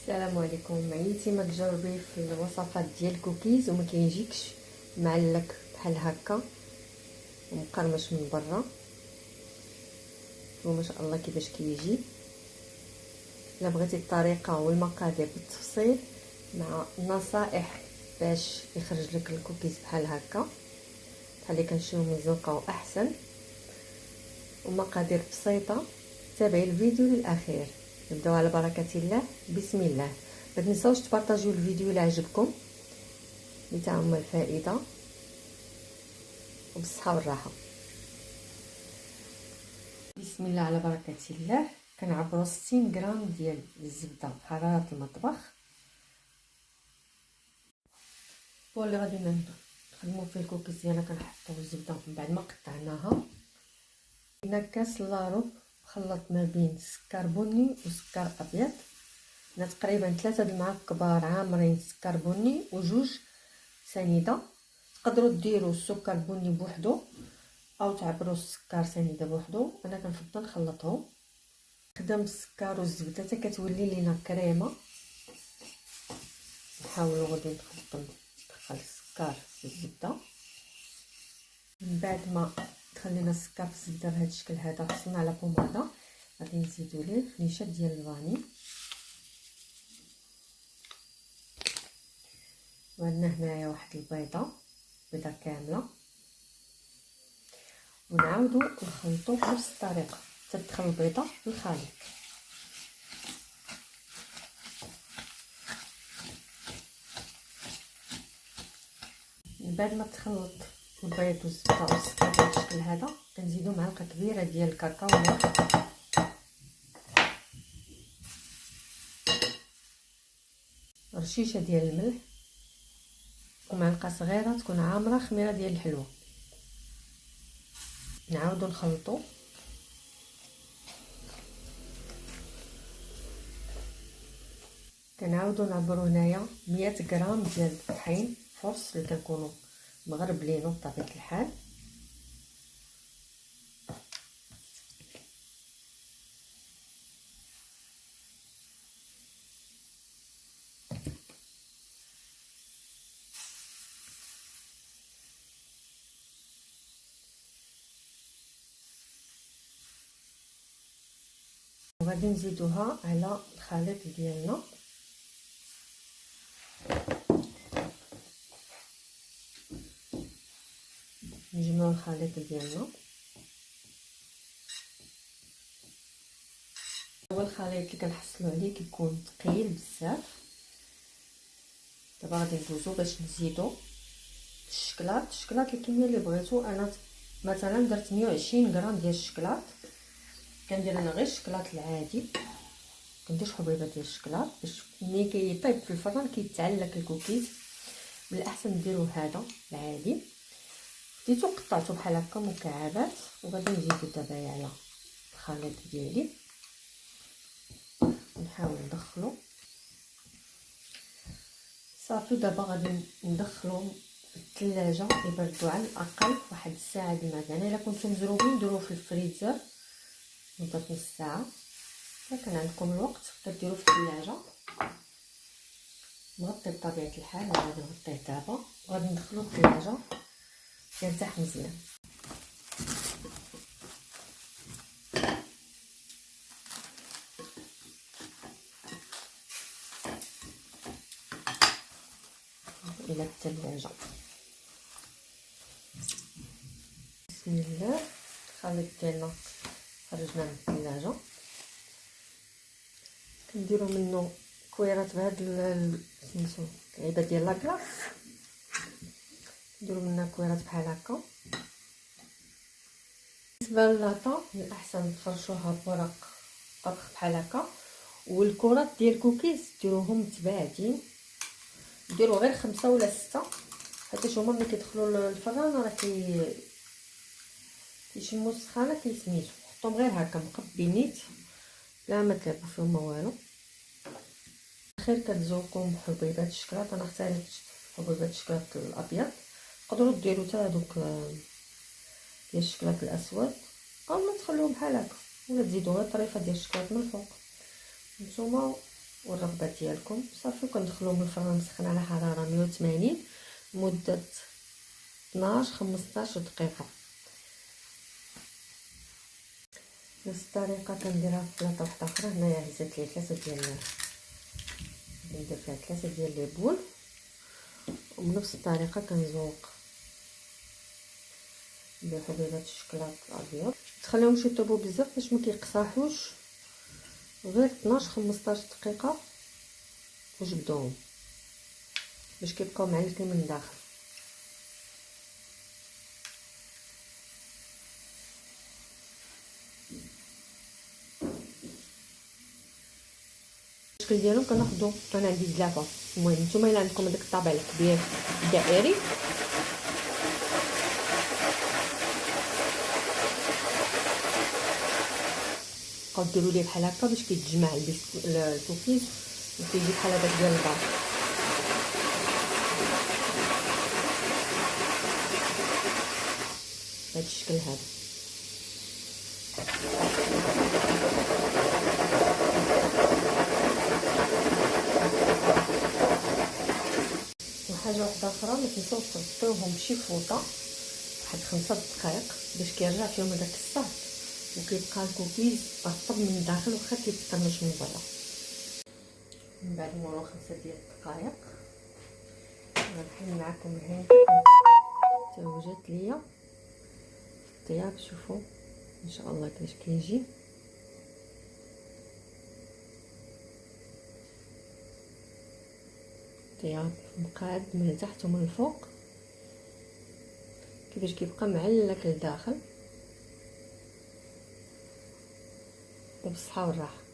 السلام عليكم. عييتي ما تجربي في الوصفات ديال الكوكيز وما كيجيكش معلك بحال هكا ومقرمش من برا؟ وما شاء الله كيفاش كيجي. الا بغيتي الطريقه والمقادير بالتفصيل مع نصائح باش يخرج لك الكوكيز بحال هكا بحال اللي كنشوفو من الزنقه واحسن، ومقادير بسيطه، تابعي الفيديو للاخير. نبداو على بركه الله. بسم الله. ما تنساوش تبارطاجيو الفيديو الا عجبكم لتعم الفائده وبالصحه والراحه. بسم الله على بركه الله. كنعبروا 60 غرام ديال الزبده بحراره المطبخ، واللي غادي نخدموا فيه الكوكيز ديالنا. كنحطوا الزبده من بعد ما قطعناها. هنا كاس لاروب مخلط ما بين سكر بني وسكر ابيض. هنا تقريبا 3 المعالق كبار عامرين سكر بني وجوج سنيده. تقدروا ديروا السكر البني بوحدو او تعبروا السكر سنيده بوحدو. انا كنفضل نخلطهم. خدام السكر والزبده حتى كتولي لينا كريمه. نحاولوا غادي ندخل السكر في الزبده. من بعد ما دخلنا السكر في الزبده بهذا الشكل هذا حصلنا على بوماده، غادي نزيدوا ليه نشا ديال الفاني. وعندنا هنايا واحد البيضه كامله، ونعاودوا نخلطوا بنفس الطريقه حتى تدخل البيضه في الخليط. من بعد ما تخلط البيض والزبده والسكر بهذا الشكل هذا كنزيدوا معلقه كبيره ديال الكاكاو، رشيشه ديال الملح، ومعلقه صغيره تكون عامره خميره ديال الحلوى. نعاودوا نخلطوا. كنعاودوا نعبروا هنايا 100 غرام ديال الطحين فرص اللي كنكونوا مغربلينو بطبيعه الحال. وغادي نزيدوها على الخليط ديالنا. نجمعوا الخليط ديالنا. هو الخليط اللي كنحصلوا عليه كيكون ثقيل بزاف. دابا غادي ندوزو باش نزيدو الشكلاط الكميه اللي بغيتو. انا مثلا درت 120 غرام ديال الشكلاط. كندير انا غير الشكلاط العادي، كندير حبيبه ديال الشكلاط باش ملي كيطيب في الفران كيتعلق الكوكيز. من الاحسن ديروا هذا العادي. بديتو قطعتو بحال هكا مكعبات، وغادي نزيدو دابا على الخليط ديالي. نحاول ندخلو صافي. دابا غادي ندخلو الثلاجه يبردوا على الاقل واحد الساعه الماء. يعني الا كنتو مزروبين ديروه في الفريزر مده نص ساعه. الا كان عندكم الوقت كديروه في الثلاجه مغطي بطبيعه الحال. انا غادي نغطيه دابا وغادي ندخلو الثلاجه يرتاح مزيان. الى الثلاجه. بسم الله. الخليط ديالنا خرجنا من الثلاجه. كنديروا منه كويرات بهاد سميتو العيبه ديال لاكلاص. نديروا منها كويرات بحال هكا. بالنسبه للاطا من الاحسن تفرشوها بورق طبخ بحال هكا. والكرات ديال الكوكيز ديروهم متباعدين، ديروا غير 5 ولا 6 حيت هما ملي كيدخلوا للفران راه كيشموا السخانه كيسميتو. حطوهم غير هكا مقبينيت بلا ما تلعبوا فيهم ما والو. خير كتزوقوا حبيبات الشكلاط. انا اختاريت حبيبات الشكلاط الابيض. تقدروا ديروا حتى هذوك ديال الشكلاط الاسود او ما تخلوهم بحال هكا، ولا تزيدوا غير طريفه ديال الشكلاط من الفوق. نتوما والرغبه ديالكم. صافي كندخلوهم الفران مسخن على حراره 180 مده 12 15 دقيقه. نفس الطريقه كنديرها في بلاطه واحده اخرى. هنايا هزت لي 3 ديال ندير فيها 3 ديال لي بول، وبنفس الطريقه كنزوق بحبيبات الشكلاط الابيض. تخليهم يطيبوا بزاف باش ما كيقصاحوش، غير 12 15 دقيقه وجبدوهم باش كيبقاو معلكين من الداخل. الشكل ديالهم كناخذوا، انا عندي زلافه، المهم نتوما الا عندكم هذاك الطابع الكبير الدائري بقاو ديروا ليه بحال هكا باش كيتجمع الكوكيز وكيجي بحال هذاك ديال البار. بهذا الشكل هذا. وحاجه واحده اخرى، ما تنساوش تغطيوهم بشي فوطه واحد 5 دقائق باش كيرجع فيهم هذاك الصهد وكيبقى الكوكيز رطب من الداخل واخا كيتقرمش من برا. من بعد مرور 5 ديال الدقائق غنحل معكم الهين حتى وجات ليا الطياب. شوفوا ان شاء الله كيفاش كيجي. الطياب مقاد من التحت ومن الفوق، كيفاش كيبقى معلك لداخل. بالصحه والراحه.